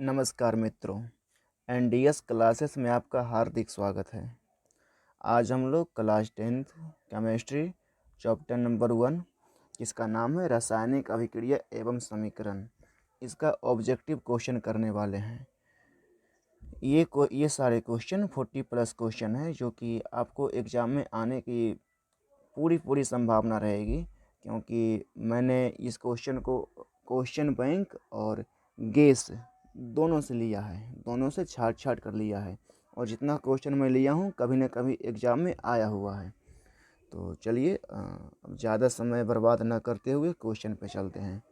नमस्कार मित्रों, NDS classes में आपका हार्दिक स्वागत है। आज हम लोग class 10th chemistry chapter number 1 जिसका नाम है रासायनिक अभिक्रिया एवं समीकरण, इसका ऑब्जेक्टिव क्वेश्चन करने वाले हैं। ये सारे क्वेश्चन 40+ क्वेश्चन है जो कि आपको एग्ज़ाम में आने की पूरी संभावना रहेगी, क्योंकि मैंने इस क्वेश्चन को क्वेश्चन बैंक और गेस दोनों से लिया है, दोनों से छाट कर लिया है, और जितना क्वेश्चन मैं लिया हूँ कभी न कभी एग्ज़ाम में आया हुआ है। तो चलिए अब ज़्यादा समय बर्बाद न करते हुए क्वेश्चन पे चलते हैं।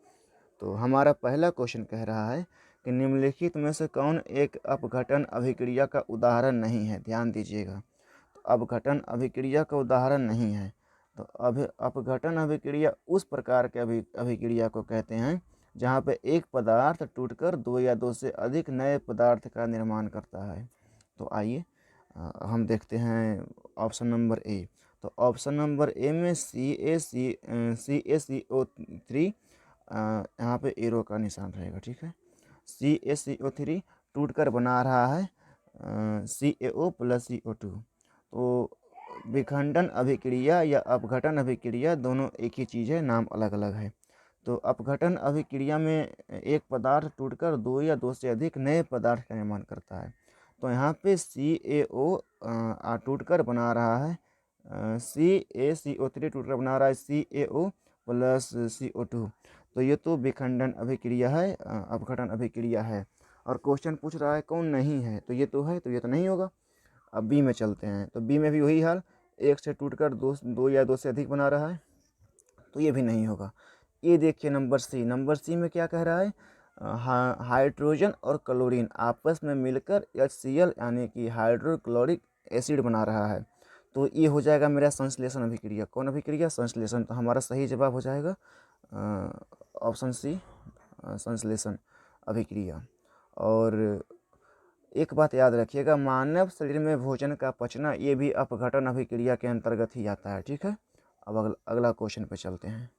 तो हमारा पहला क्वेश्चन कह रहा है कि निम्नलिखित में से कौन एक अपघटन अभिक्रिया का उदाहरण नहीं है। ध्यान दीजिएगा, तो अपघटन अभिक्रिया का उदाहरण नहीं है। तो अपघटन अभिक्रिया उस प्रकार के अभिक्रिया को कहते हैं जहाँ पे एक पदार्थ टूटकर दो या दो से अधिक नए पदार्थ का निर्माण करता है। तो आइए हम देखते हैं ऑप्शन नंबर ए। तो ऑप्शन नंबर ए में CaCO3 यहाँ पे एरो का निशान रहेगा, ठीक है। CaCO3 टूटकर बना रहा है CaO + CO2। तो विखंडन अभिक्रिया या अपघटन अभिक्रिया दोनों एक ही चीज़ है, नाम अलग अलग है। तो अपघटन अभिक्रिया में एक पदार्थ टूटकर दो या दो से अधिक नए पदार्थ का निर्माण करता है। तो यहाँ पे CaO टूटकर बना रहा है CaCO3 टूटकर बना रहा है CaO + CO2। तो ये तो विखंडन अभिक्रिया है, अपघटन अभिक्रिया है। और क्वेश्चन पूछ रहा है कौन नहीं है, तो ये तो है, तो ये तो नहीं होगा। अब बी में चलते हैं। तो बी में भी वही हाल, एक से टूटकर दो या दो से अधिक बना रहा है, तो ये भी नहीं होगा। ये देखिए नंबर सी में क्या कह रहा है, हाइड्रोजन और क्लोरीन आपस में मिलकर HCl यानी कि हाइड्रोक्लोरिक एसिड बना रहा है। तो ये हो जाएगा मेरा संश्लेषण अभिक्रिया। कौन अभिक्रिया? संश्लेषण। तो हमारा सही जवाब हो जाएगा ऑप्शन सी, संश्लेषण अभिक्रिया। और एक बात याद रखिएगा, मानव शरीर में भोजन का पचना ये भी अपघटन अभिक्रिया के अंतर्गत ही आता है, ठीक है। अब अगला क्वेश्चन पे चलते हैं।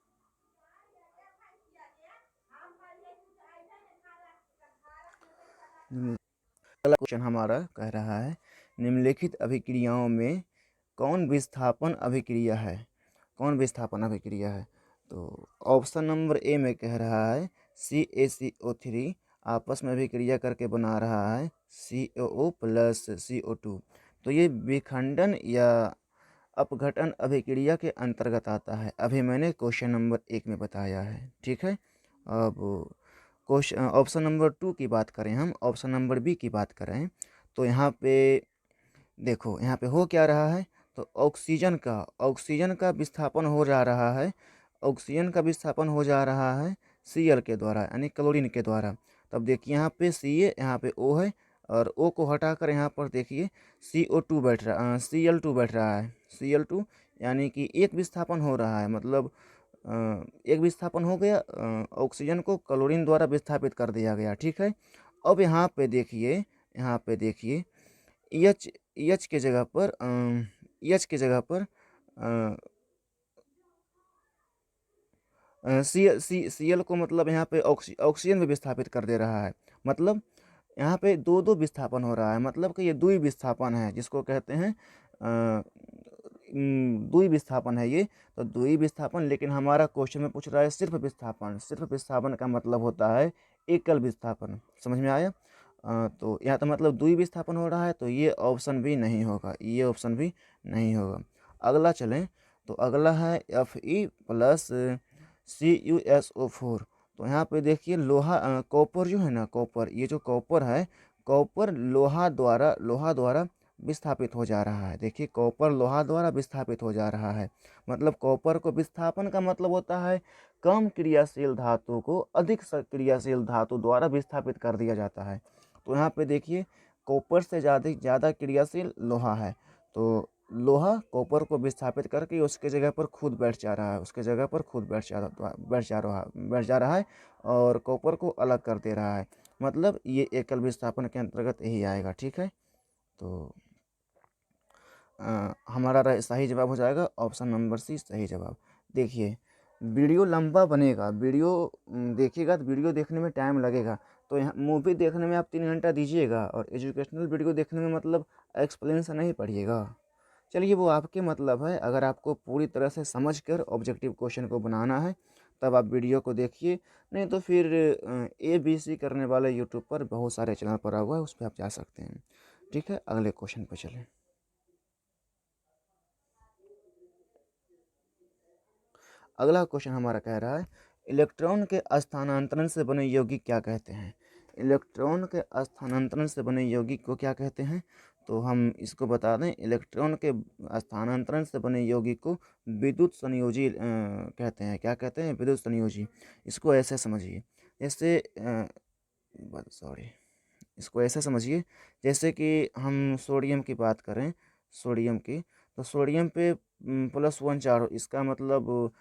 अगला क्वेश्चन हमारा कह रहा है निम्नलिखित अभिक्रियाओं में कौन विस्थापन अभिक्रिया है? कौन विस्थापन अभिक्रिया है? तो ऑप्शन नंबर ए में कह रहा है CaCO3 आपस में अभिक्रिया करके बना रहा है CaO + CO2। तो ये विखंडन या अपघटन अभिक्रिया के अंतर्गत आता है। अभी मैंने क्वेश्चन नंबर 1 में बताया है, ठीक है। अब क्वेश्चन ऑप्शन नंबर 2 की बात करें, हम ऑप्शन नंबर बी की बात करें, तो यहाँ पे देखो, यहाँ पे हो क्या रहा है, तो ऑक्सीजन का विस्थापन हो जा रहा है। ऑक्सीजन का विस्थापन हो जा रहा है Cl के द्वारा, यानी क्लोरीन के द्वारा। तब देखिए यहाँ पे Ca, यहाँ पे O है, और O को हटाकर यहाँ पर देखिए CO2 बैठ रहा, Cl2 बैठ रहा है। Cl2 यानी कि एक विस्थापन हो रहा है, मतलब एक विस्थापन हो गया, ऑक्सीजन को क्लोरीन द्वारा विस्थापित कर दिया गया, ठीक है। अब यहाँ पे देखिए एच के जगह पर Cl को मतलब यहाँ पे ऑक्सीजन में विस्थापित कर दे रहा है। मतलब यहाँ पे दो दो विस्थापन हो रहा है, मतलब कि ये द्वि विस्थापन है, जिसको कहते हैं द्वि विस्थापन है ये। तो द्वि विस्थापन, लेकिन हमारा क्वेश्चन में पूछ रहा है सिर्फ विस्थापन। सिर्फ विस्थापन का मतलब होता है एकल विस्थापन, समझ में आया। तो यहाँ तो मतलब द्वि विस्थापन हो रहा है, तो ये ऑप्शन भी नहीं होगा, ये ऑप्शन भी नहीं होगा। अगला चलें, तो अगला है Fe + CuSO4। तो यहाँ पे देखिए लोहा, कॉपर जो है ना, कॉपर, ये जो कॉपर है, कॉपर लोहा द्वारा विस्थापित हो जा रहा है। देखिए कॉपर लोहा द्वारा विस्थापित हो जा रहा है। मतलब कॉपर को विस्थापन का मतलब होता है कम क्रियाशील धातु को अधिक क्रियाशील धातु द्वारा विस्थापित कर दिया जाता है। तो यहाँ पे देखिए कॉपर से ज़्यादा क्रियाशील लोहा है, तो लोहा कॉपर को विस्थापित करके उसके जगह पर खुद बैठ जा रहा है, बैठ जा रहा है और कॉपर को अलग कर दे रहा है। मतलब ये एकल विस्थापन के अंतर्गत यही आएगा, ठीक है। तो हमारा सही जवाब हो जाएगा ऑप्शन नंबर सी, सही जवाब। देखिए वीडियो लंबा बनेगा, वीडियो देखिएगा तो वीडियो देखने में टाइम लगेगा, तो यहाँ मूवी देखने में आप 3 घंटा दीजिएगा और एजुकेशनल वीडियो देखने में मतलब एक्सप्लेनेशन नहीं पढ़िएगा। चलिए वो आपके मतलब है, अगर आपको पूरी तरह से समझ कर ऑब्जेक्टिव क्वेश्चन को बनाना है तब आप वीडियो को देखिए, नहीं तो फिर ABC करने वाले यूट्यूब पर बहुत सारे चैनल पड़ा हुआ है, उस पर आप जा सकते हैं। ठीक है, अगले क्वेश्चन पर चलें। अगला क्वेश्चन हमारा कह रहा है इलेक्ट्रॉन के स्थानांतरण से बने यौगिक क्या कहते हैं। इलेक्ट्रॉन के स्थानांतरण से बने यौगिक को क्या कहते हैं, तो हम इसको बता दें, इलेक्ट्रॉन के स्थानांतरण से बने यौगिक को विद्युत संयोजी कहते हैं। क्या कहते हैं? विद्युत संयोजी। इसको ऐसे समझिए, जैसे इसको ऐसे समझिए जैसे कि हम सोडियम की बात करें, सोडियम की, तो सोडियम पे +1 चार्ज, इसका मतलब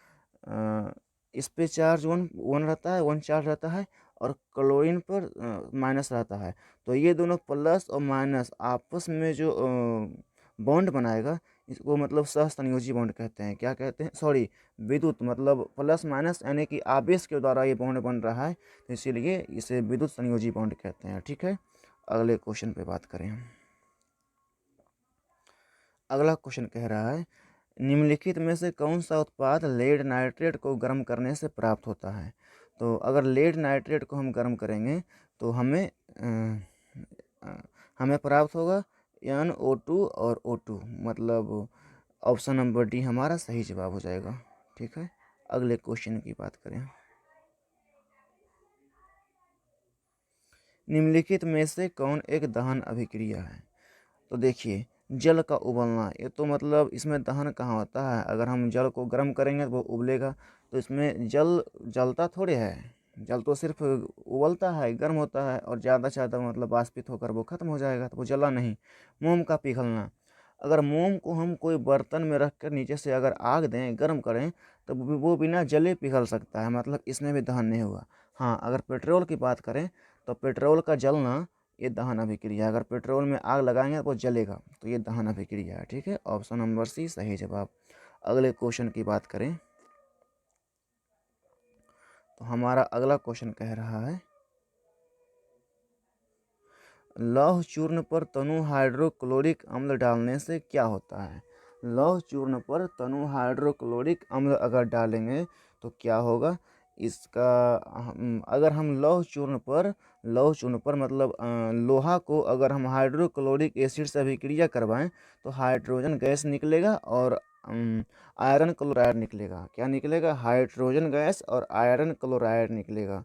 इस पे चार्ज वन वन रहता है, 1 चार्ज रहता है, और क्लोरीन पर माइनस रहता है। तो ये दोनों प्लस और माइनस आपस में जो बॉन्ड बनाएगा, इसको मतलब सहसंयोजी बॉन्ड कहते हैं। क्या कहते हैं? सॉरी, विद्युत मतलब प्लस माइनस यानी कि आवेश के द्वारा ये बॉन्ड बन रहा है, तो इसीलिए इसे विद्युत संयोजी बॉन्ड कहते हैं। ठीक है, अगले क्वेश्चन पे बात करें हम। अगला क्वेश्चन कह रहा है निम्नलिखित में से कौन सा उत्पाद लेड नाइट्रेट को गर्म करने से प्राप्त होता है। तो अगर लेड नाइट्रेट को हम गर्म करेंगे तो हमें प्राप्त होगा NO2 और O2, मतलब ऑप्शन नंबर डी हमारा सही जवाब हो जाएगा। ठीक है, अगले क्वेश्चन की बात करें। निम्नलिखित में से कौन एक दहन अभिक्रिया है। तो देखिए, जल का उबलना, ये तो मतलब इसमें दहन कहाँ होता है। अगर हम जल को गर्म करेंगे तो वो उबलेगा, तो इसमें जल जलता थोड़े है, जल तो सिर्फ उबलता है, गर्म होता है, और ज़्यादा से ज़्यादा मतलब वाष्पित होकर वो खत्म हो जाएगा, तो वो जला नहीं। मोम का पिघलना, अगर मोम को हम कोई बर्तन में रख कर नीचे से अगर आग दें, गर्म करें, तो वो बिना जले पिघल सकता है, मतलब इसमें भी दहन नहीं हुआ। हाँ, अगर पेट्रोल की बात करें तो पेट्रोल का जलना ये दहन अभिक्रिया है। अगर पेट्रोल में आग लगाएंगे तो वो जलेगा, तो ये दहन अभिक्रिया है। ठीक है, ऑप्शन नंबर सी सही जवाब। अगले क्वेश्चन की बात करें तो हमारा अगला क्वेश्चन कह रहा है लौह चूर्ण पर तनु हाइड्रोक्लोरिक अम्ल डालने से क्या होता है। लौह चूर्ण पर तनु हाइड्रोक्लोरिक अम्ल अगर डालेंगे तो क्या होगा इसका। अगर हम लौह चूर्ण पर मतलब लोहा को अगर हम हाइड्रोक्लोरिक एसिड से अभिक्रिया करवाएं तो हाइड्रोजन गैस निकलेगा और आयरन क्लोराइड निकलेगा। क्या निकलेगा? हाइड्रोजन गैस और आयरन क्लोराइड निकलेगा।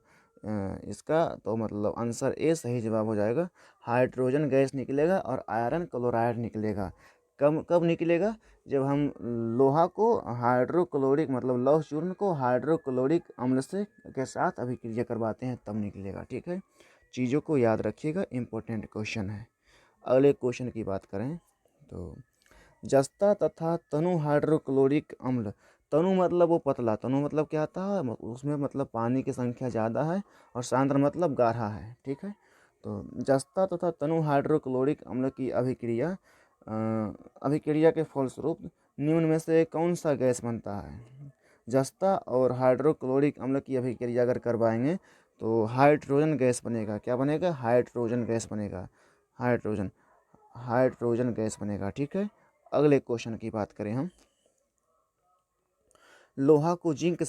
इसका तो मतलब आंसर ए सही जवाब हो जाएगा। हाइड्रोजन गैस निकलेगा और आयरन क्लोराइड निकलेगा। कब कब निकलेगा? जब हम लोहा को हाइड्रोक्लोरिक मतलब लौह चूर्ण को हाइड्रोक्लोरिक अम्ल से के साथ अभिक्रिया करवाते हैं, तब निकलेगा। ठीक है, चीज़ों को याद रखिएगा, इम्पोर्टेंट क्वेश्चन है। अगले क्वेश्चन की बात करें तो जस्ता तथा तनु हाइड्रोक्लोरिक अम्ल, तनु मतलब वो पतला, तनु मतलब क्या आता है, उसमें मतलब पानी की संख्या ज़्यादा है, और सांद्र मतलब गाढ़ा है। ठीक है, तो जस्ता तथा तनु हाइड्रोक्लोरिक अम्ल की अभिक्रिया के फलस्वरूप निम्न में से कौन सा गैस बनता है। जस्ता और हाइड्रोक्लोरिक अम्ल की अभिक्रिया अगर करवाएंगे तो हाइड्रोजन गैस बनेगा। क्या बनेगा? हाइड्रोजन गैस बनेगा। हाइड्रोजन गैस बनेगा। ठीक है, अगले क्वेश्चन की बात करें हम। लोहा को जिंक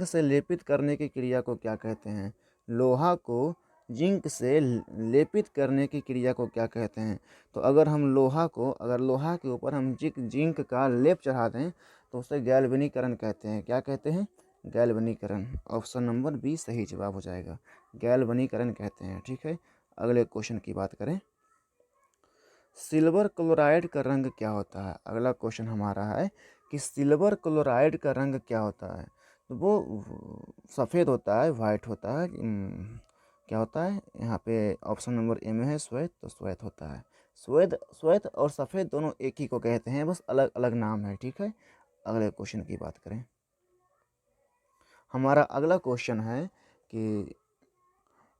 से लेपित करने की क्रिया को क्या कहते हैं। लोहा को जिंक से लेपित करने की क्रिया को क्या कहते हैं। तो अगर लोहा के ऊपर हम जिंक का लेप चढ़ा दें तो उसे गैल्वेनीकरण कहते हैं। क्या कहते हैं? गैल्वेनीकरण। ऑप्शन नंबर बी सही जवाब हो जाएगा, गैल्वेनीकरण कहते हैं। ठीक है, अगले क्वेश्चन की बात करें। सिल्वर क्लोराइड का रंग क्या होता है। अगला क्वेश्चन हमारा है कि सिल्वर क्लोराइड का रंग क्या होता है। तो वो सफ़ेद होता है, वाइट होता है। क्या होता है यहाँ पे? ऑप्शन नंबर ए में है श्वेत, तो श्वेत होता है। श्वेत और सफ़ेद दोनों एक ही को कहते हैं, बस अलग अलग नाम है। ठीक है, अगले क्वेश्चन की बात करें। हमारा अगला क्वेश्चन है कि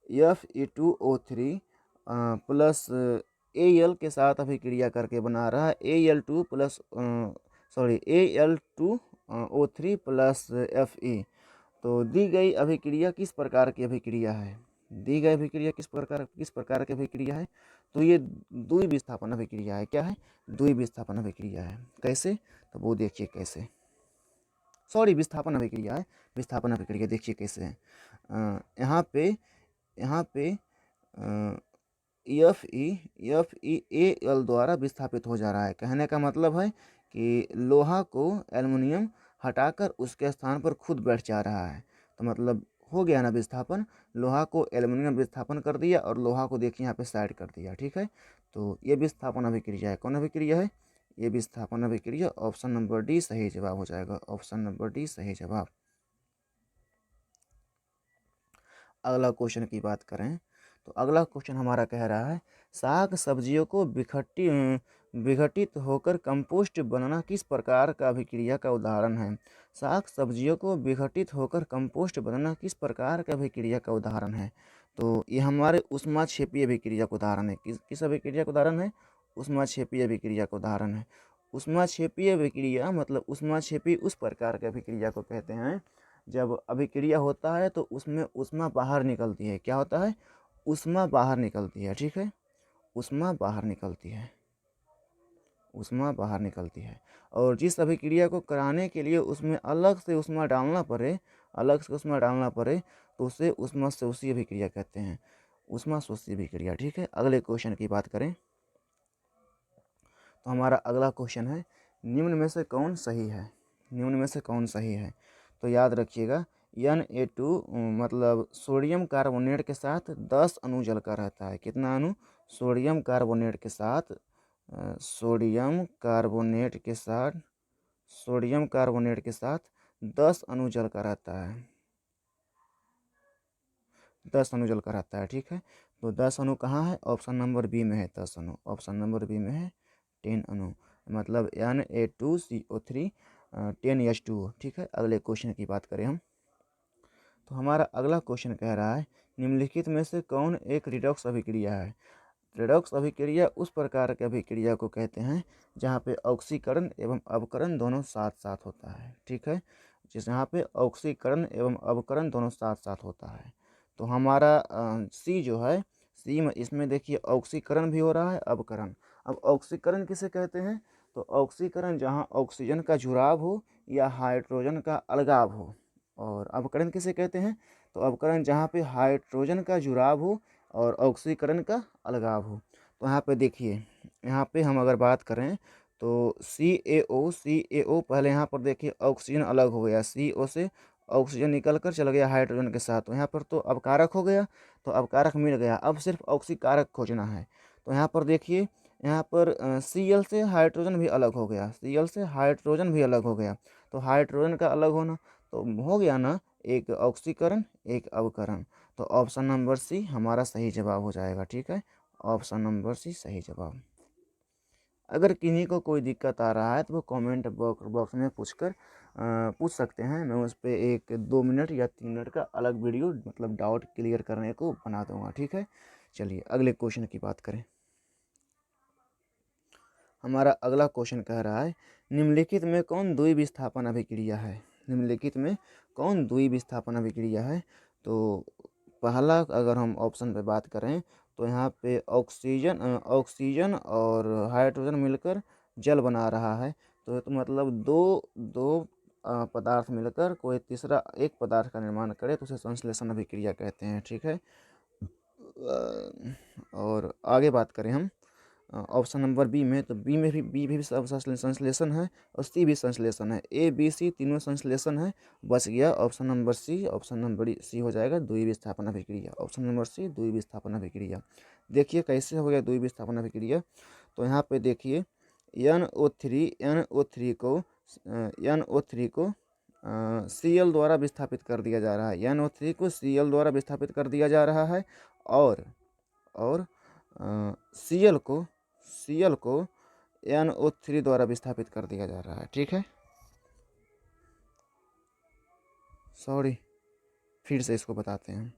Fe2O3 प्लस Al के साथ अभिक्रिया करके बना रहा है Al2O3 प्लस Fe, तो दी गई अभिक्रिया किस प्रकार की अभिक्रिया है, दी गई अभिक्रिया किस प्रकार की अभिक्रिया है, तो ये द्विविस्थापन अभिक्रिया है। क्या है, द्विविस्थापन अभिक्रिया है। कैसे, तो वो देखिए कैसे, सॉरी विस्थापन अभिक्रिया है, विस्थापन अभिक्रिया देखिए कैसे है। यहाँ पे एफ ई ए एल द्वारा विस्थापित हो जा रहा है। कहने का मतलब है कि लोहा को एल्युमिनियम हटाकर उसके स्थान पर खुद बैठ जा रहा है। तो मतलब हो गया ना विस्थापन, लोहा को एल्युमिनियम विस्थापन कर दिया और लोहा को देखिए यहाँ पे साइड कर दिया। ठीक है, तो ये विस्थापन अभिक्रिया है। कौन अभिक्रिया है, ये विस्थापन अभिक्रिया। ऑप्शन नंबर डी सही जवाब हो जाएगा, ऑप्शन नंबर डी सही जवाब। अगला क्वेश्चन की बात करें तो अगला क्वेश्चन हमारा कह रहा है साग सब्जियों को विघटित होकर कंपोस्ट बनना किस प्रकार का अभिक्रिया का उदाहरण है। साग सब्जियों को विघटित होकर कंपोस्ट बनना किस प्रकार का अभिक्रिया का उदाहरण है। तो ये हमारे ऊष्माक्षेपीय अभिक्रिया का उदाहरण है। किस अभिक्रिया का उदाहरण है, ऊष्माक्षेपीय अभिक्रिया का उदाहरण है। ऊष्माक्षेपीय अभिक्रिया मतलब ऊष्माक्षेपी उस प्रकार के अभिक्रिया को कहते हैं जब अभिक्रिया होता है तो उसमें ऊष्मा बाहर निकलती है। क्या होता है, ऊष्मा बाहर निकलती है। ठीक है, ऊष्मा बाहर निकलती है, ऊष्मा बाहर निकलती है। और जिस अभिक्रिया को कराने के लिए उसमें अलग से ऊष्मा डालना पड़े, अलग से ऊष्मा डालना पड़े तो उसे ऊष्मा शोषी अभिक्रिया कहते हैं, ऊष्मा शोषी अभिक्रिया। ठीक है, अगले क्वेश्चन की बात करें तो हमारा अगला क्वेश्चन है निम्न में से कौन सही है, निम्न में से कौन सही है। तो याद रखिएगा Na2 मतलब सोडियम कार्बोनेट के साथ 10 अणु जल का रहता है। कितना अणु, सोडियम कार्बोनेट के साथ सोडियम कार्बोनेट के साथ 10 अणु जल का रहता है, 10 अणु जल का रहता है। ठीक है, तो 10 अणु कहाँ है, ऑप्शन नंबर बी में है 10 अणु, ऑप्शन नंबर बी में है 10 अणु, मतलब Na2CO3 10H2O। ठीक है, अगले क्वेश्चन की बात करें हम तो हमारा अगला क्वेश्चन कह रहा है निम्नलिखित में से कौन एक रिडॉक्स अभिक्रिया है। रिडॉक्स अभिक्रिया उस प्रकार के अभिक्रिया को कहते हैं जहाँ पे ऑक्सीकरण एवं अवकरण दोनों साथ साथ होता है। ठीक है, जहाँ पे ऑक्सीकरण एवं अवकरण दोनों साथ साथ होता है। तो हमारा सी जो है, सी में इसमें देखिए ऑक्सीकरण भी हो रहा है, अवकरण। अब ऑक्सीकरण किसे कहते हैं, तो ऑक्सीकरण जहाँ ऑक्सीजन का जुड़ाव हो या हाइड्रोजन का अलगाव हो। और अवकरण किसे कहते हैं, तो अवकरण जहाँ पे हाइड्रोजन का जुड़ाव हो और ऑक्सीकरण का अलगाव हो। तो यहाँ पे देखिए, यहाँ पे हम अगर बात करें तो CaO पहले यहाँ पर देखिए ऑक्सीजन अलग हो गया, CO से ऑक्सीजन निकल कर चला गया हाइड्रोजन के साथ, तो यहाँ पर तो अवकारक हो गया, तो अवकारक मिल गया। अब सिर्फ ऑक्सीकारक खोजना है। तो यहाँ पर देखिए, यहाँ पर Cl से हाइड्रोजन भी अलग हो गया, Cl से हाइड्रोजन भी अलग हो गया। तो हाइड्रोजन का अलग होना तो हो गया ना, एक ऑक्सीकरण एक अवकरण। तो ऑप्शन नंबर सी हमारा सही जवाब हो जाएगा। ठीक है, ऑप्शन नंबर सी सही जवाब। अगर किन्हीं को कोई दिक्कत आ रहा है तो वो कमेंट बॉक्स में पूछ सकते हैं। मैं उस पर 1-2 मिनट या 3 मिनट का अलग वीडियो मतलब डाउट क्लियर करने को बना दूंगा। ठीक है, चलिए अगले क्वेश्चन की बात करें। हमारा अगला क्वेश्चन कह रहा है निम्नलिखित में कौन द्विविस्थापन अभिक्रिया है, निम्नलिखित में कौन द्विविस्थापन अभिक्रिया है। तो पहला अगर हम ऑप्शन पे बात करें तो यहाँ पे ऑक्सीजन और हाइड्रोजन मिलकर जल बना रहा है। तो मतलब दो पदार्थ मिलकर कोई तीसरा एक पदार्थ का निर्माण करे तो उसे संश्लेषण अभिक्रिया कहते हैं। ठीक है, और आगे बात करें हम ऑप्शन नंबर बी में, तो बी में भी सब संश्लेषण है और सी भी संश्लेषण है। A, B, C तीनों संश्लेषण है। बच गया option number C, option number C हो जाएगा द्विविस्थापन अभिक्रिया, ऑप्शन नंबर सी द्विविस्थापन अभिक्रिया। देखिए कैसे हो गया द्विविस्थापन अभिक्रिया। तो यहाँ पे देखिए NO3 को Cl द्वारा विस्थापित कर दिया जा रहा है, NO3 को Cl द्वारा विस्थापित कर दिया जा रहा है और Cl को NO3 द्वारा विस्थापित कर दिया जा रहा है। ठीक है, सॉरी फिर से इसको बताते हैं।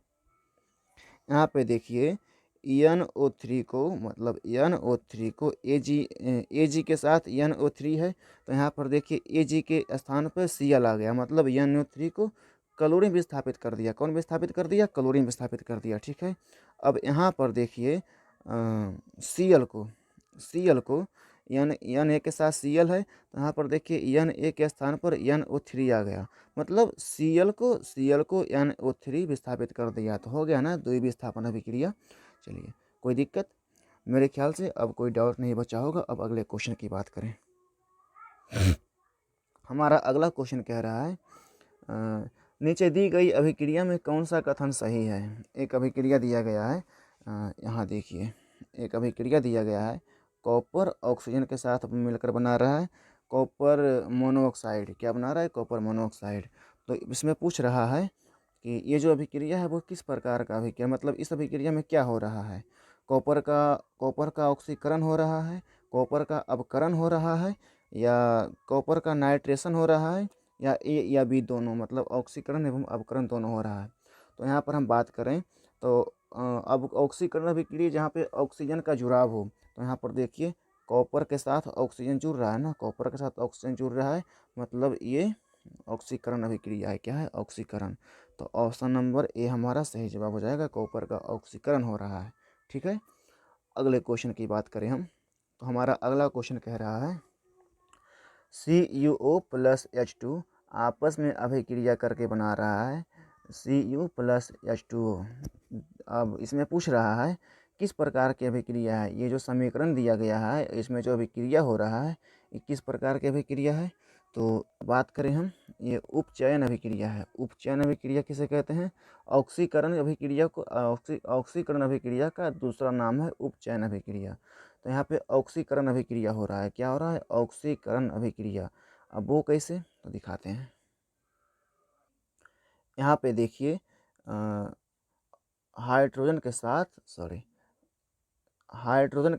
यहाँ पे देखिए NO3 को Ag के साथ NO3 है, तो यहाँ पर देखिए Ag के स्थान पर Cl आ गया, मतलब NO3 को क्लोरीन विस्थापित कर दिया। कौन विस्थापित कर दिया? क्लोरीन विस्थापित कर दिया, ठीक है। अब यहाँ पर देखिए Cl को Na के साथ Cl है, तो यहाँ पर देखिए Na के स्थान पर NO3 आ गया, मतलब Cl को NO3 विस्थापित कर दिया, तो हो गया ना द्वि विस्थापन अभिक्रिया। चलिए, कोई दिक्कत? मेरे ख्याल से अब कोई डाउट नहीं बचा होगा। अब अगले क्वेश्चन की बात करें। हमारा अगला क्वेश्चन कह रहा है नीचे दी गई अभिक्रिया में कौन सा कथन सही है। एक अभिक्रिया दिया गया है, यहाँ देखिए एक अभिक्रिया दिया गया है, कॉपर ऑक्सीजन के साथ मिलकर बना रहा है कॉपर मोनोऑक्साइड। क्या बना रहा है? Copper monoxide. तो इसमें पूछ रहा है कि ये जो अभिक्रिया है वो किस प्रकार का अभिक्रिया, मतलब इस अभिक्रिया में क्या हो रहा है। कॉपर का ऑक्सीकरण हो रहा है, कॉपर का अपकरण हो रहा है, या कॉपर का नाइट्रेशन हो रहा है, या ए या बी दोनों, मतलब ऑक्सीकरण एवं अपकरण दोनों हो रहा है। तो यहाँ पर हम बात करें तो अब ऑक्सीकरण अभिक्रिया जहाँ पे ऑक्सीजन का जुड़ाव हो, तो यहाँ पर देखिए कॉपर के साथ ऑक्सीजन जुड़ रहा है ना, कॉपर के साथ ऑक्सीजन जुड़ रहा है, मतलब ये ऑक्सीकरण अभिक्रिया है। क्या है? ऑक्सीकरण। तो ऑप्शन नंबर ए हमारा सही जवाब हो जाएगा, कॉपर का ऑक्सीकरण हो रहा है, ठीक है। अगले क्वेश्चन की बात करें हम, तो हमारा अगला क्वेश्चन कह रहा है CuO प्लस H2 आपस में अभिक्रिया करके बना रहा है Cu प्लस H2O। अब इसमें पूछ रहा है किस प्रकार की अभिक्रिया है। ये जो समीकरण दिया गया है इसमें जो अभिक्रिया हो रहा है ये किस प्रकार की अभिक्रिया है। तो बात करें हम, ये उपचयन अभिक्रिया है। उपचयन अभिक्रिया किसे कहते हैं? ऑक्सीकरण अभिक्रिया को ऑक्सीकरण अभिक्रिया का दूसरा नाम है उपचयन अभिक्रिया। तो यहाँ पे ऑक्सीकरण अभिक्रिया हो रहा है। क्या हो रहा है? ऑक्सीकरण अभिक्रिया। अब वो कैसे, तो दिखाते हैं। यहाँ पे देखिए हाइड्रोजन के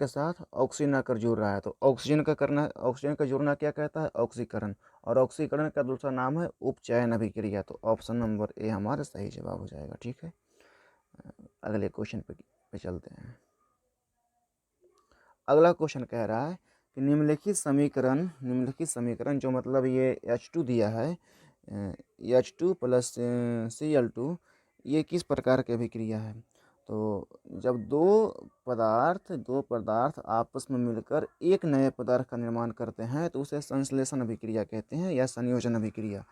साथ ऑक्सीजन आकर जुड़ रहा है, तो ऑक्सीजन का जुड़ना क्या कहता है? ऑक्सीकरण। और ऑक्सीकरण का दूसरा नाम है उपचयन अभिक्रिया। तो ऑप्शन नंबर ए हमारा सही जवाब हो जाएगा, ठीक है। अगले क्वेश्चन पे चलते हैं। अगला क्वेश्चन कह रहा है कि निम्नलिखित समीकरण जो मतलब ये H2 दिया है, H2 प्लस Cl2, ये किस प्रकार की अभिक्रिया है। तो जब दो पदार्थ आपस में मिलकर एक नए पदार्थ का निर्माण करते हैं तो उसे संश्लेषण अभिक्रिया कहते हैं, या संयोजन अभिक्रिया।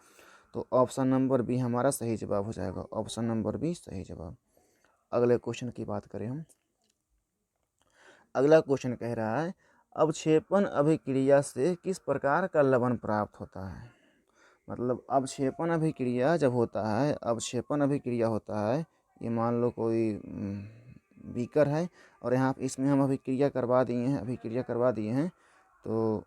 तो ऑप्शन नंबर बी हमारा सही जवाब हो जाएगा, ऑप्शन नंबर बी सही जवाब। अगले क्वेश्चन की बात करें हम। अगला क्वेश्चन कह रहा है अवक्षेपण अभिक्रिया से किस प्रकार का लवण प्राप्त होता है। मतलब अवक्षेपण अभिक्रिया जब होता है, अवक्षेपण अभिक्रिया होता है, ये मान लो कोई बीकर है और यहाँ इसमें हम अभिक्रिया करवा दिए हैं। तो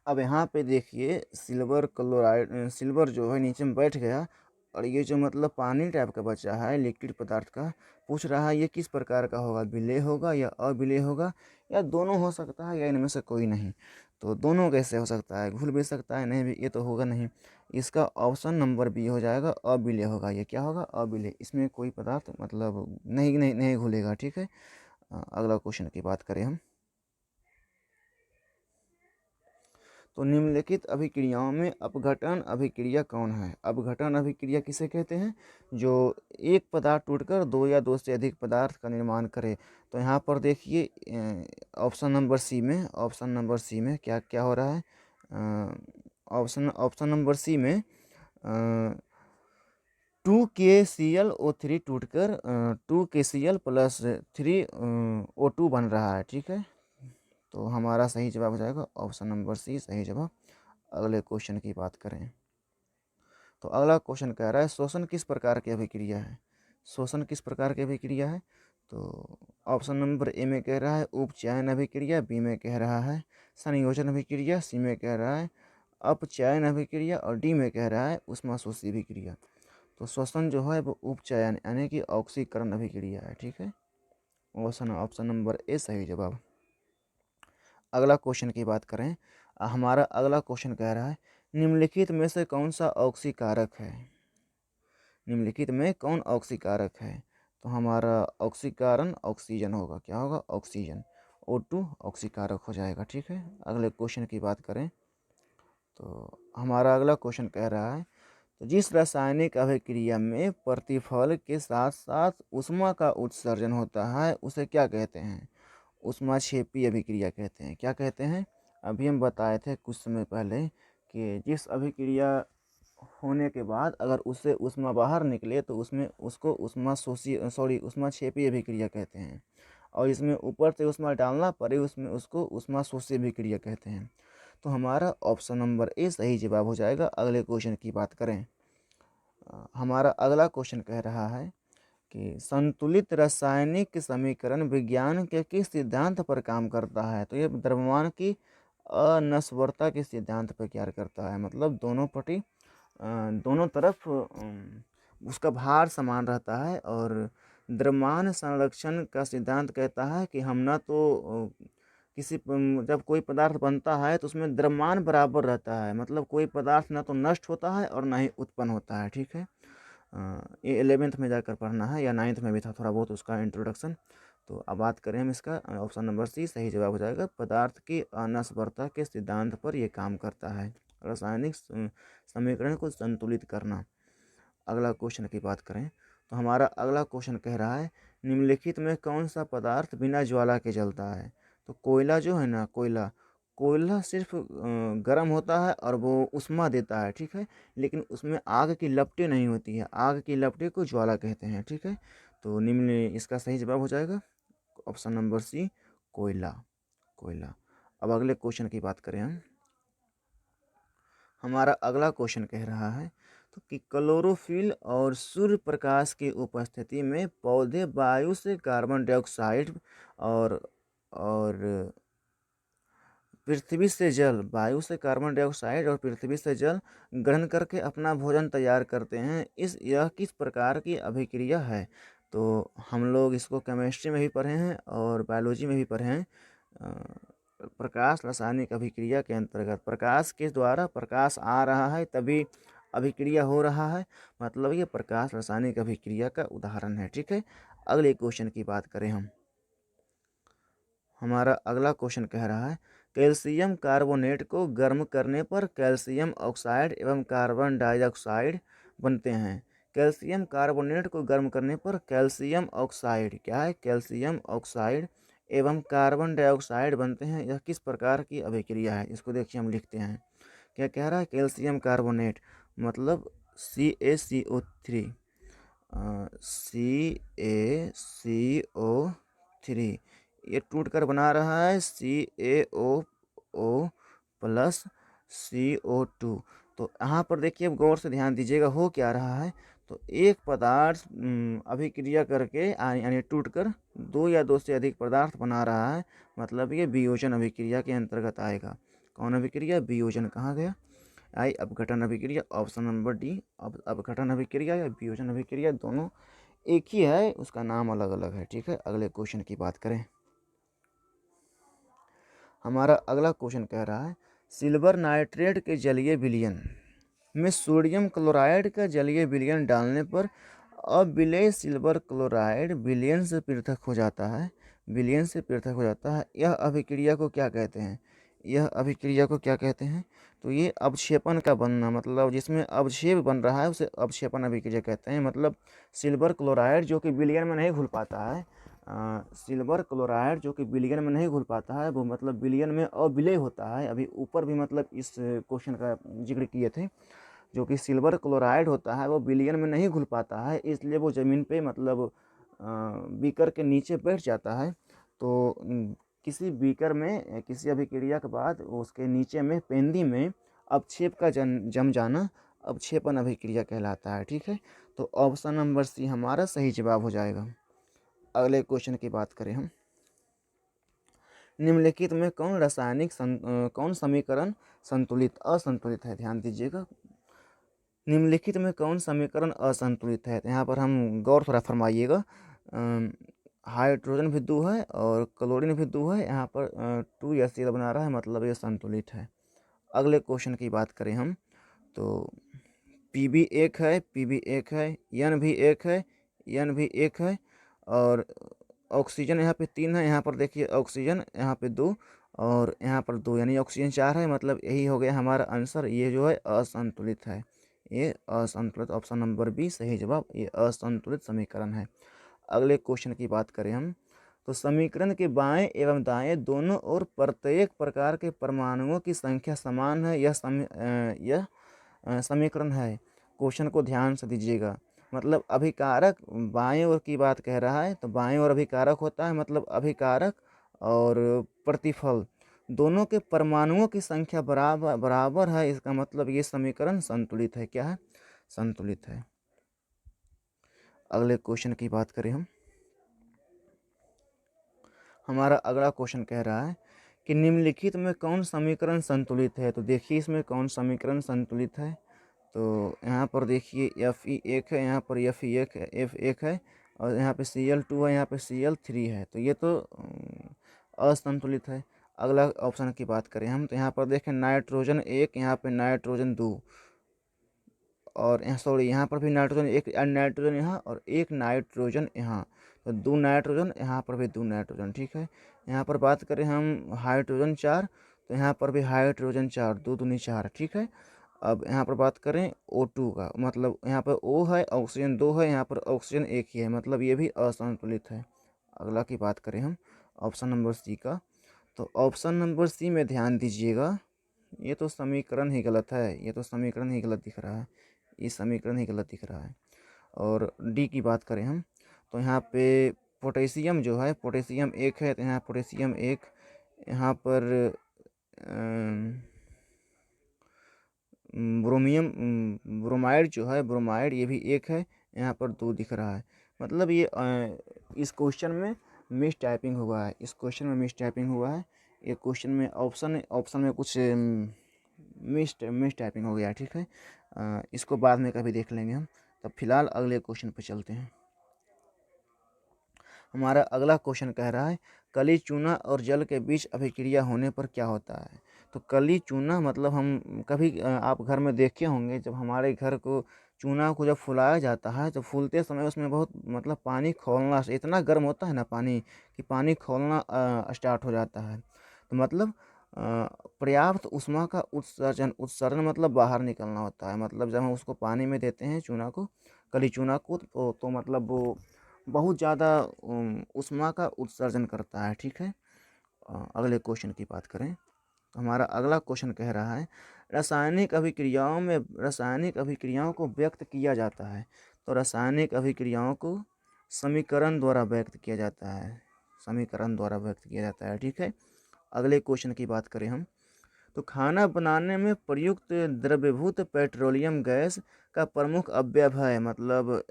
अब यहाँ पे देखिए सिल्वर जो है नीचे में बैठ गया, और ये जो मतलब पानी टाइप का बचा है लिक्विड पदार्थ का, पूछ रहा है ये किस प्रकार का होगा, विलेय होगा या अविलेय होगा, या दोनों हो सकता है, या इनमें से कोई नहीं। तो दोनों कैसे हो सकता है? घुल भी सकता है, नहीं भी, ये तो होगा नहीं। इसका ऑप्शन नंबर बी हो जाएगा, अविलेय होगा। ये क्या होगा? अविलेय। इसमें कोई पदार्थ मतलब नहीं घुलेगा, ठीक है। अगला क्वेश्चन की बात करें हम, तो निम्नलिखित अभिक्रियाओं में अपघटन अभिक्रिया कौन है। अपघटन अभिक्रिया किसे कहते हैं? जो एक पदार्थ टूटकर दो या दो से अधिक पदार्थ का निर्माण करे। तो यहाँ पर देखिए ऑप्शन नंबर सी में क्या क्या हो रहा है। ऑप्शन नंबर सी में 2KClO3 टूटकर 2KCl प्लस 3O2 बन रहा है, ठीक है। तो हमारा सही जवाब हो जाएगा ऑप्शन नंबर सी सही जवाब। अगले क्वेश्चन की बात करें, तो अगला क्वेश्चन कह रहा है शोषण किस प्रकार की अभिक्रिया है। शोषण किस प्रकार की अभिक्रिया है। तो ऑप्शन नंबर ए में कह रहा है उपचयन अभिक्रिया, बी में कह रहा है संयोजन अभिक्रिया, सी में कह रहा है अपचयन अभिक्रिया, और डी में कह रहा है ऊष्माशोषी अभिक्रिया। तो श्वसन जो है वो उपचयन यानी कि ऑक्सीकरण अभिक्रिया है, ठीक है। ऑप्शन नंबर ए सही जवाब। अगला क्वेश्चन की बात करें, हमारा अगला क्वेश्चन कह रहा है निम्नलिखित में से कौन सा ऑक्सीकारक है। निम्नलिखित में कौन ऑक्सीकारक है। तो हमारा ऑक्सीकरण ऑक्सीजन होगा। क्या होगा? ऑक्सीजन। O2 ऑक्सीकारक हो जाएगा, ठीक है। अगले क्वेश्चन की बात करें, तो हमारा अगला क्वेश्चन कह रहा है, तो जिस रासायनिक अभिक्रिया में प्रतिफल के साथ साथ ऊष्मा का उत्सर्जन होता है उसे क्या कहते हैं? ऊष्माक्षेपी अभिक्रिया कहते हैं। क्या कहते हैं? अभी हम बताए थे कुछ समय पहले कि जिस अभिक्रिया होने के बाद अगर उससे ऊष्मा बाहर निकले तो उसमें उसको ऊष्माक्षेपी अभिक्रिया कहते हैं, और इसमें ऊपर से ऊष्मा डालना पड़े उसमें उसको ऊष्माशोषी अभिक्रिया कहते हैं। तो हमारा ऑप्शन नंबर ए सही जवाब हो जाएगा। अगले क्वेश्चन की बात करें, हमारा अगला क्वेश्चन कह रहा है कि संतुलित रासायनिक समीकरण विज्ञान के किस सिद्धांत पर काम करता है? तो ये द्रव्यमान की अनस्वरता के सिद्धांत पर कार्य करता है। मतलब दोनों तरफ उसका भार समान रहता है, और द्रव्यमान संरक्षण का सिद्धांत कहता है कि हम ना तो जब कोई पदार्थ बनता है तो उसमें द्रव्यमान बराबर रहता है। मतलब कोई पदार्थ ना तो नष्ट होता है और ना ही उत्पन्न होता है। ठीक है, ये 11th में जाकर पढ़ना है, या 9th में भी था थोड़ा बहुत उसका इंट्रोडक्शन। तो अब बात करें हम इसका, ऑप्शन नंबर सी सही जवाब हो जाएगा। पदार्थ की अनस्वरता के सिद्धांत पर यह काम करता है, रासायनिक समीकरण को संतुलित करना। अगला क्वेश्चन की बात करें तो हमारा अगला क्वेश्चन कह रहा है, निम्नलिखित में कौन सा पदार्थ बिना ज्वाला के जलता है? तो कोयला जो है ना, कोयला सिर्फ गर्म होता है और वो ऊष्मा देता है। ठीक है, लेकिन उसमें आग की लपटें नहीं होती है। आग की लपटें को ज्वाला कहते हैं। ठीक है, तो निम्न इसका सही जवाब हो जाएगा ऑप्शन नंबर सी, कोयला। अब अगले क्वेश्चन की बात करें हम, हमारा अगला क्वेश्चन कह रहा है तो कि क्लोरोफिल और सूर्य प्रकाश की उपस्थिति में पौधे वायु से कार्बन डाइऑक्साइड और पृथ्वी से जल, वायु से कार्बन डाइऑक्साइड और पृथ्वी से जल ग्रहण करके अपना भोजन तैयार करते हैं। यह किस प्रकार की अभिक्रिया है? तो हम लोग इसको केमिस्ट्री में भी पढ़े हैं और बायोलॉजी में भी पढ़े हैं। प्रकाश रासायनिक अभिक्रिया के अंतर्गत प्रकाश के द्वारा प्रकाश आ रहा है तभी अभिक्रिया हो रहा है। मतलब ये प्रकाश रासायनिक अभिक्रिया का उदाहरण है। ठीक है, अगले क्वेश्चन की बात करें हम, हमारा अगला क्वेश्चन कह रहा है, कैल्शियम कार्बोनेट को गर्म करने पर कैल्शियम ऑक्साइड एवं कार्बन डाइऑक्साइड बनते हैं। कैल्शियम कार्बोनेट को गर्म करने पर कैल्शियम ऑक्साइड क्या है? कैल्शियम ऑक्साइड एवं कार्बन डाइऑक्साइड बनते हैं। यह किस प्रकार की अभिक्रिया है? इसको देखिए हम लिखते हैं। क्या कह रहा है? कैल्शियम कार्बोनेट मतलब CaCO3, CaCO3 ये टूट कर बना रहा है CaOO प्लस CO2। तो यहाँ पर देखिए, गौर से ध्यान दीजिएगा हो क्या रहा है। तो एक पदार्थ अभिक्रिया करके यानी टूट कर दो या दो से अधिक पदार्थ बना रहा है। मतलब ये वियोजन अभिक्रिया के अंतर्गत आएगा। कौन अभिक्रिया? वियोजन। कहाँ गया? आई अपघटन अभिक्रिया, ऑप्शन नंबर डी। अब अपघटन अभिक्रिया या वियोजन अभिक्रिया दोनों एक ही है, उसका नाम अलग अलग है। ठीक है, अगले क्वेश्चन की बात करें, हमारा अगला क्वेश्चन कह रहा है, सिल्वर नाइट्रेट के जलीय विलयन में सोडियम क्लोराइड का जलीय विलयन डालने पर अविलेय सिल्वर क्लोराइड विलयन से पृथक हो जाता है। यह अभिक्रिया को क्या कहते हैं? तो ये अवक्षेपण का बनना, मतलब जिसमें अवक्षेप बन रहा है उसे अवक्षेपण अभिक्रिया कहते हैं। मतलब सिल्वर क्लोराइड जो कि विलयन में नहीं घुल पाता है, वो मतलब विलयन में अविलेय होता है। अभी ऊपर भी मतलब इस क्वेश्चन का जिक्र किए थे, जो कि सिल्वर क्लोराइड होता है वो विलयन में नहीं घुल पाता है, इसलिए वो ज़मीन पे मतलब बीकर के नीचे बैठ जाता है। तो किसी बीकर में किसी अभिक्रिया के बाद उसके नीचे में पेंदी में अवक्षेप का जम जाना अवक्षेपण अभिक्रिया कहलाता है। ठीक है, तो ऑप्शन नंबर सी हमारा सही जवाब हो जाएगा। अगले क्वेश्चन की बात करें हम, निम्नलिखित में कौन समीकरण असंतुलित है? ध्यान दीजिएगा, निम्नलिखित में कौन समीकरण असंतुलित है? तो यहाँ पर हम गौर थोड़ा फरमाइएगा। हाइड्रोजन भी 2 है और क्लोरीन भी 2 है, यहाँ पर 2Cl बना रहा है, मतलब ये संतुलित है। अगले क्वेश्चन की बात करें हम तो Pb 1 है, N भी 1 है, N भी 1 है, और ऑक्सीजन यहाँ पे 3 है। यहाँ पर देखिए ऑक्सीजन यहाँ पे 2 और यहाँ पर 2 यानी ऑक्सीजन 4 है, मतलब यही हो गया हमारा आंसर। ये जो है असंतुलित है, ये असंतुलित, ऑप्शन नंबर बी सही जवाब, ये असंतुलित समीकरण है। अगले क्वेश्चन की बात करें हम, तो समीकरण के बाएं एवं दाएं दोनों ओर प्रत्येक प्रकार के परमाणुओं की संख्या समान है, यह समीकरण है। क्वेश्चन को ध्यान से दीजिएगा, मतलब अभिकारक बाएं ओर की बात कह रहा है, तो बाएं ओर अभिकारक होता है, मतलब अभिकारक और प्रतिफल दोनों के परमाणुओं की संख्या बराबर बराबर है, इसका मतलब ये समीकरण संतुलित है। क्या है? संतुलित है। अगले क्वेश्चन की बात करें हम, हमारा अगला क्वेश्चन कह रहा है कि निम्नलिखित में कौन समीकरण संतुलित है। तो देखिए इसमें कौन समीकरण संतुलित है, तो यहाँ पर देखिए Fe1 है, यहाँ पर Fe1 है, F1 है, और यहाँ पे Cl2 है, यहाँ पे Cl3 है, तो ये तो असंतुलित है। अगला ऑप्शन की बात करें हम, तो यहाँ पर देखें नाइट्रोजन 1, यहाँ पे नाइट्रोजन 2, और यहाँ सॉरी यहाँ पर भी नाइट्रोजन 1, नाइट्रोजन यहाँ और 1 नाइट्रोजन यहाँ, तो 2 नाइट्रोजन, यहाँ पर भी 2 नाइट्रोजन। ठीक है। यहाँ पर बात करें हम हाइड्रोजन 4, तो यहाँ पर भी हाइड्रोजन 4, 2 दूनी 4। ठीक है। अब यहाँ पर बात करें O2 का, मतलब यहाँ पर O है, ऑक्सीजन 2 है, यहाँ पर ऑक्सीजन 1 ही है, मतलब ये भी असंतुलित है। अगला की बात करें हम ऑप्शन नंबर सी का, तो ऑप्शन नंबर सी में ध्यान दीजिएगा, ये तो समीकरण ही गलत है, ये तो समीकरण ही गलत दिख रहा है, ये समीकरण ही गलत दिख रहा है। और डी की बात करें हम, तो यहाँ पे पोटेशियम जो है, पोटेशियम 1 है, तो यहाँ पोटेशियम 1, यहाँ पर ब्रोमियम ब्रोमाइड जो है, ब्रोमाइड ये भी 1 है, यहाँ पर 2 दिख रहा है, मतलब ये इस क्वेश्चन में मिस टाइपिंग हुआ है, इस क्वेश्चन में मिस टाइपिंग हुआ है, ये क्वेश्चन में ऑप्शन में कुछ मिस टाइपिंग हो गया। ठीक है। इसको बाद में कभी देख लेंगे हम, तब फिलहाल अगले क्वेश्चन पर चलते हैं। हमारा अगला क्वेश्चन कह रहा है कली चूना और जल के बीच अभिक्रिया होने पर क्या होता है। तो कली चूना मतलब हम कभी आप घर में देखे होंगे, जब हमारे घर को चूना को जब फुलाया जाता है तो फूलते समय उसमें बहुत मतलब पानी खौलना, इतना गर्म होता है ना पानी, कि पानी खौलना स्टार्ट हो जाता है। तो मतलब पर्याप्त ऊष्मा का उत्सर्जन मतलब बाहर निकलना होता है, मतलब जब हम उसको पानी में देते हैं चूना को, कली चूना को, तो मतलब वो बहुत ज़्यादा ऊष्मा का उत्सर्जन करता है। ठीक है। अगले क्वेश्चन की बात करें, तो हमारा अगला क्वेश्चन कह रहा है रासायनिक अभिक्रियाओं को व्यक्त किया जाता है। तो रासायनिक अभिक्रियाओं को समीकरण द्वारा व्यक्त किया जाता है, समीकरण द्वारा व्यक्त किया जाता है। ठीक है। अगले क्वेश्चन की बात करें हम, तो खाना बनाने में प्रयुक्त द्रवीभूत पेट्रोलियम गैस का प्रमुख अवयव है, मतलब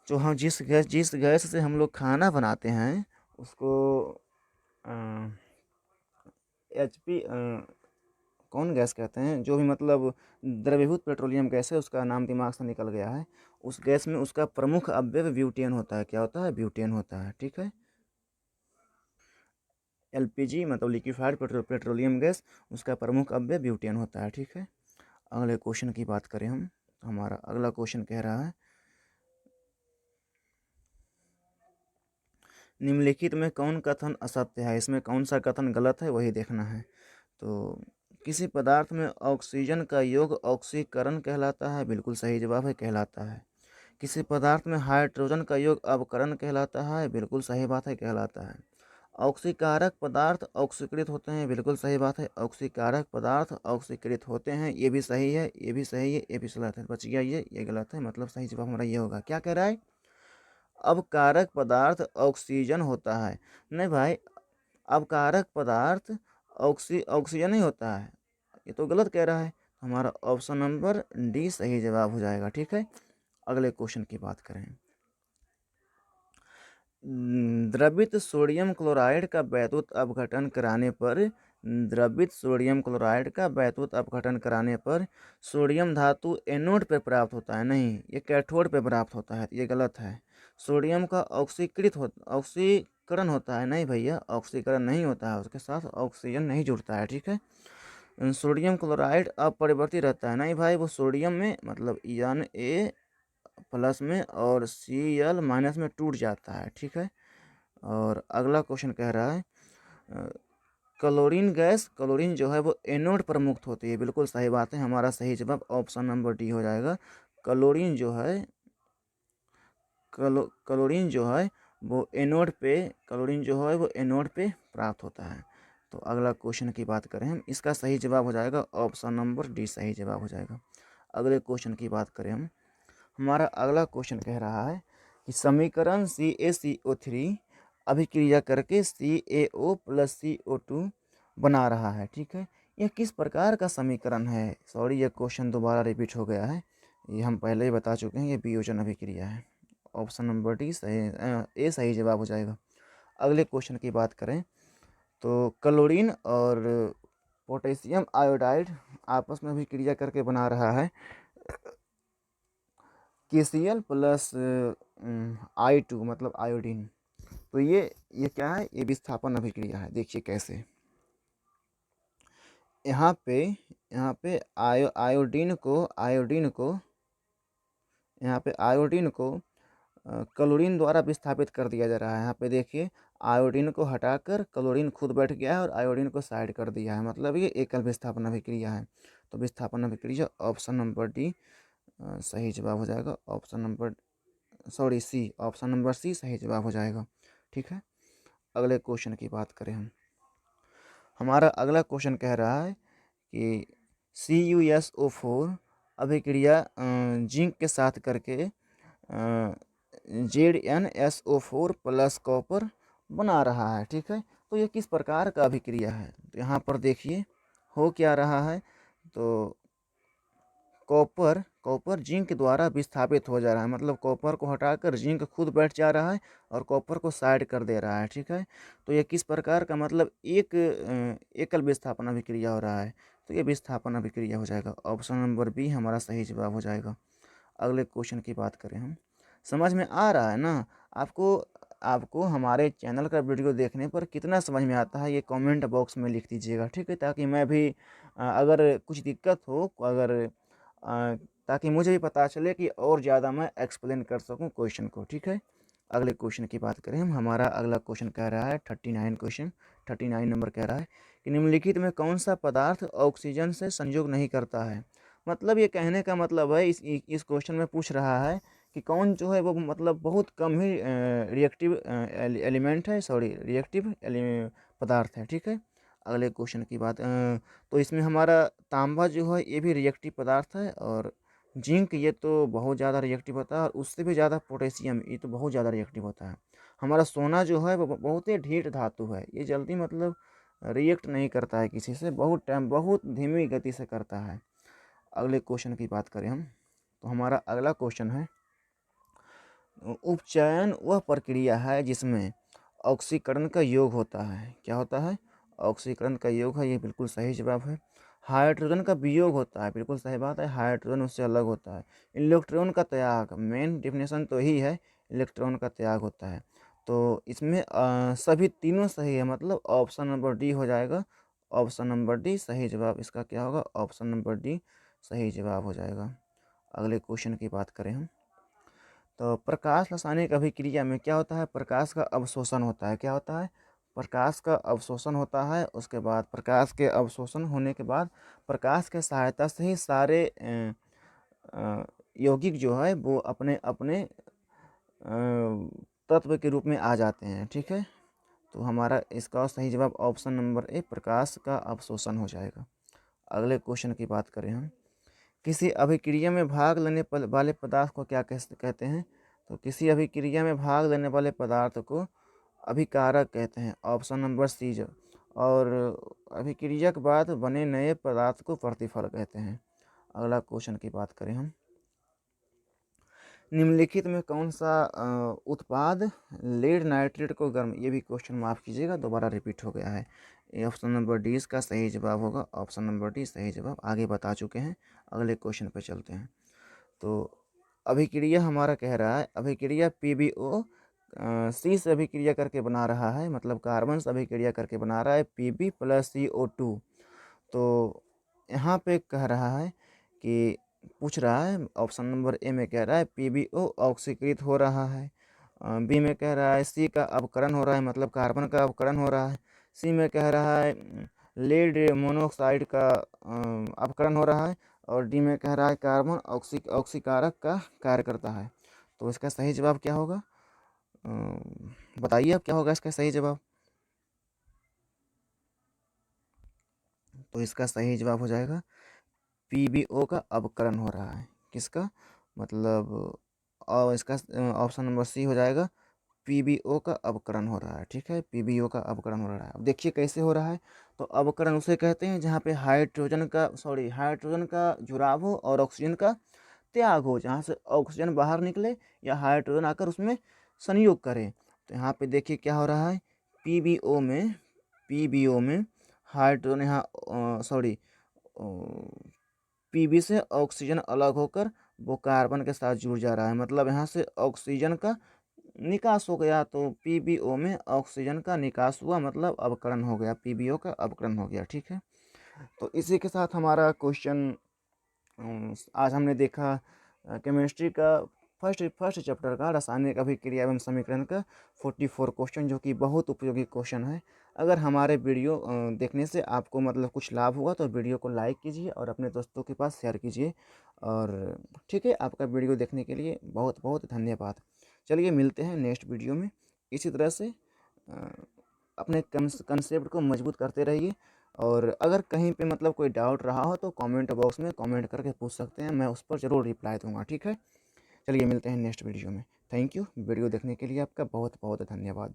जो हम जिस गैस से हम लोग खाना बनाते हैं उसको HP कौन गैस कहते हैं, जो भी मतलब द्रवीभूत पेट्रोलियम गैस है, उसका नाम दिमाग से निकल गया है। उस गैस में उसका प्रमुख अवयव ब्यूटेन होता है। क्या होता है? ब्यूटेन होता है। ठीक है। LPG मतलब लिक्विफाइड पेट्रोलियम गैस, उसका प्रमुख अवयव ब्यूटेन होता है। ठीक है। अगले क्वेश्चन की बात करें हम, हमारा अगला क्वेश्चन कह रहा है निम्नलिखित में कौन कथन असत्य है। इसमें कौन सा कथन गलत है वही देखना है। तो किसी पदार्थ में ऑक्सीजन का योग ऑक्सीकरण कहलाता है, बिल्कुल सही जवाब है, कहलाता है। किसी पदार्थ में हाइड्रोजन का योग अवकरण कहलाता है, बिल्कुल सही बात है, कहलाता है। ऑक्सीकारक पदार्थ ऑक्सीकृत होते हैं, बिल्कुल सही बात है, ऑक्सीकारक पदार्थ ऑक्सीकृत होते हैं, ये भी सही है, ये भी सही है, ये भी गलत है, बच गया ये गलत है, मतलब सही जवाब हमारा ये होगा। क्या कह रहा है? अवकारक पदार्थ ऑक्सीजन होता है। नहीं भाई, अवकारक पदार्थ ऑक्सीजन ही होता है, ये तो गलत कह रहा है। हमारा ऑप्शन नंबर डी सही जवाब हो जाएगा। ठीक है। अगले क्वेश्चन की बात करें, द्रवित सोडियम क्लोराइड का वैद्युत अपघटन कराने पर द्रवित सोडियम क्लोराइड का वैद्युत अपघटन कराने पर सोडियम धातु एनोड पर प्राप्त होता है, नहीं, ये कैथोड पर प्राप्त होता है, ये गलत है। सोडियम का ऑक्सीकरण होता है, नहीं भैया, ऑक्सीकरण नहीं होता है, उसके साथ ऑक्सीजन नहीं जुड़ता है। ठीक है। सोडियम क्लोराइड अपरिवर्तित रहता है, नहीं भाई, वो सोडियम में मतलब Na+ में और Cl- में टूट जाता है। ठीक है। और अगला क्वेश्चन कह रहा है क्लोरीन गैस, क्लोरीन जो है वो एनोड पर मुक्त होती है। बिल्कुल सही बात है, हमारा सही जवाब ऑप्शन नंबर डी हो जाएगा। क्लोरीन जो है क्लोरीन जो है वो एनोड पे, क्लोरीन जो है वो एनोड पे प्राप्त होता है। तो अगला क्वेश्चन की बात करें हम, इसका सही जवाब हो जाएगा ऑप्शन नंबर डी सही जवाब हो जाएगा। अगले क्वेश्चन की बात करें हम, हमारा अगला क्वेश्चन कह रहा है कि समीकरण CaCO3 अभिक्रिया करके CaO प्लस CO2 बना रहा है। ठीक है, यह किस प्रकार का समीकरण है? सॉरी, यह क्वेश्चन दोबारा रिपीट हो गया है, ये हम पहले ही बता चुके हैं, ये वियोजन अभिक्रिया है। ऑप्शन नंबर डी सही, ए सही जवाब हो जाएगा। अगले क्वेश्चन की बात करें तो क्लोरीन और पोटेशियम आयोडाइड आपस में अभिक्रिया करके बना रहा है KCl प्लस I2 मतलब आयोडीन। तो ये क्या है? ये विस्थापन अभिक्रिया है। देखिए कैसे, यहाँ पे आयोडीन को क्लोरीन द्वारा विस्थापित कर दिया जा रहा है। यहाँ पे देखिए, आयोडीन को हटाकर क्लोरीन खुद बैठ गया है और आयोडीन को साइड कर दिया है, मतलब ये एकल विस्थापन अभिक्रिया है। तो विस्थापन अभिक्रिया ऑप्शन नंबर डी सही जवाब हो जाएगा। ऑप्शन नंबर सी सही जवाब हो जाएगा। ठीक है, अगले क्वेश्चन की बात करें हम, हमारा अगला क्वेश्चन कह रहा है कि CuSO4 अभिक्रिया जिंक के साथ करके ZnSO4 प्लस कॉपर बना रहा है। ठीक है, तो ये किस प्रकार का अभिक्रिया है? तो यहाँ पर देखिए हो क्या रहा है, तो कॉपर जिंक द्वारा विस्थापित हो जा रहा है, मतलब कॉपर को हटाकर जिंक खुद बैठ जा रहा है और कॉपर को साइड कर दे रहा है। ठीक है, तो ये किस प्रकार का, मतलब एकल विस्थापन अभिक्रिया हो रहा है, तो ये विस्थापन अभिक्रिया हो जाएगा। ऑप्शन नंबर बी हमारा सही जवाब हो जाएगा। अगले क्वेश्चन की बात करें हम, समझ में आ रहा है ना आपको हमारे चैनल का वीडियो देखने पर कितना समझ में आता है, ये कमेंट बॉक्स में लिख दीजिएगा। ठीक है, ताकि मैं भी अगर कुछ दिक्कत हो, ताकि मुझे भी पता चले कि और ज़्यादा मैं एक्सप्लेन कर सकूं क्वेश्चन को। ठीक है, अगले क्वेश्चन की बात करें हम, हमारा अगला क्वेश्चन कह रहा है 39 नंबर कह रहा है कि निम्नलिखित में कौन सा पदार्थ ऑक्सीजन से संयोग नहीं करता है। मतलब ये कहने का मतलब है, इस क्वेश्चन में पूछ रहा है कि कौन जो है वो मतलब बहुत कम ही रिएक्टिव एलिमेंट है, रिएक्टिव पदार्थ है। ठीक है, अगले क्वेश्चन की बात तो इसमें हमारा तांबा जो है ये भी रिएक्टिव पदार्थ है, और जिंक ये तो बहुत ज़्यादा रिएक्टिव होता है, और उससे भी ज़्यादा पोटेशियम ये तो बहुत ज़्यादा रिएक्टिव होता है। हमारा सोना जो है वो बहुत ही ढीठ धातु है, ये जल्दी मतलब रिएक्ट नहीं करता है किसी से, बहुत धीमी गति से करता है। अगले क्वेश्चन की बात करें हम, तो हमारा अगला क्वेश्चन है, उपचयन वह प्रक्रिया है जिसमें ऑक्सीकरण का योग होता है। क्या होता है? ऑक्सीकरण का योग है, ये बिल्कुल सही जवाब है। हाइड्रोजन का वियोग होता है, बिल्कुल सही बात है, हाइड्रोजन उससे अलग होता है। इलेक्ट्रॉन का त्याग, मेन डेफिनेशन तो यही है, इलेक्ट्रॉन का त्याग होता है। तो इसमें सभी तीनों सही है, मतलब ऑप्शन नंबर डी हो जाएगा। ऑप्शन नंबर डी सही जवाब इसका क्या होगा? ऑप्शन नंबर डी सही जवाब हो जाएगा। अगले क्वेश्चन की बात करें हम, तो प्रकाश रासायनिक अभिक्रिया में क्या होता है? प्रकाश का अवशोषण होता है। क्या होता है? प्रकाश का अवशोषण होता है। उसके बाद प्रकाश के अवशोषण होने के बाद प्रकाश के सहायता से ही सारे यौगिक जो है वो अपने अपने तत्व के रूप में आ जाते हैं। ठीक है, तो हमारा इसका सही जवाब ऑप्शन नंबर ए प्रकाश का अवशोषण हो जाएगा। अगले क्वेश्चन की बात करें हम, किसी अभिक्रिया में भाग लेने वाले पदार्थ को क्या कहते हैं? तो किसी अभिक्रिया में भाग लेने वाले पदार्थ को अभिकारक कहते हैं। ऑप्शन नंबर सी और अभिक्रिया के बाद बने नए पदार्थ को प्रतिफल कहते हैं। अगला क्वेश्चन की बात करें हम, निम्नलिखित में कौन सा उत्पाद लेड नाइट्रेट को गर्म, ये भी क्वेश्चन माफ़ कीजिएगा दोबारा रिपीट हो गया है। ये ऑप्शन नंबर डी इसका सही जवाब होगा। ऑप्शन नंबर डी सही जवाब, आगे बता चुके हैं। अगले क्वेश्चन पे चलते हैं। तो अभिक्रिया हमारा कह रहा है, अभिक्रिया PbO सी से अभिक्रिया करके बना रहा है, मतलब कार्बन से अभिक्रिया करके बना रहा है Pb प्लस CO2। तो यहाँ पे कह रहा है कि पूछ रहा है, ऑप्शन नंबर ए में कह रहा है PbO ऑक्सीकृत हो रहा है, बी में कह रहा है सी का अवकरण हो रहा है, मतलब कार्बन का अवकरण हो रहा है, सी में कह रहा है लेड मोनोऑक्साइड का अपकरण हो रहा है, और डी में कह रहा है कार्बन ऑक्सीकारक का कार्य करता है। तो इसका सही जवाब क्या होगा? बताइए अब क्या होगा इसका सही जवाब। तो इसका सही जवाब हो जाएगा पीबीओ का अपकरण हो रहा है। किसका? मतलब और इसका ऑप्शन नंबर सी हो जाएगा, पीबीओ का अपकरण हो रहा है। ठीक है, पीबीओ का अपकरण हो रहा है। अब देखिए कैसे हो रहा है। तो अपकरण उसे कहते हैं जहाँ पे हाइड्रोजन का जुड़ाव हो और ऑक्सीजन का त्याग हो, जहाँ से ऑक्सीजन बाहर निकले या हाइड्रोजन आकर उसमें संयोग करे। तो यहाँ पे देखिए क्या हो रहा है, पीबीओ में हाइड्रोजन यहाँ पीबी से ऑक्सीजन अलग होकर वो कार्बन के साथ जुड़ जा रहा है, मतलब यहाँ से ऑक्सीजन का निकास हो गया। तो पीबीओ में ऑक्सीजन का निकास हुआ, मतलब अपकरण हो गया, पीबीओ का अपकरण हो गया। ठीक है, तो इसी के साथ हमारा क्वेश्चन आज हमने देखा केमिस्ट्री का फर्स्ट चैप्टर का रासायनिक अभिक्रिया एवं समीकरण का 44 क्वेश्चन, जो कि बहुत उपयोगी क्वेश्चन है। अगर हमारे वीडियो देखने से आपको मतलब कुछ लाभ हुआ तो वीडियो को लाइक कीजिए और अपने दोस्तों के पास शेयर कीजिए। और ठीक है, आपका वीडियो देखने के लिए बहुत बहुत धन्यवाद। चलिए मिलते हैं नेक्स्ट वीडियो में। इसी तरह से अपने कंसेप्ट को मजबूत करते रहिए। और अगर कहीं पे मतलब कोई डाउट रहा हो तो कमेंट बॉक्स में कमेंट करके पूछ सकते हैं, मैं उस पर ज़रूर रिप्लाई दूंगा। ठीक है, चलिए मिलते हैं नेक्स्ट वीडियो में। थैंक यू, वीडियो देखने के लिए आपका बहुत बहुत धन्यवाद।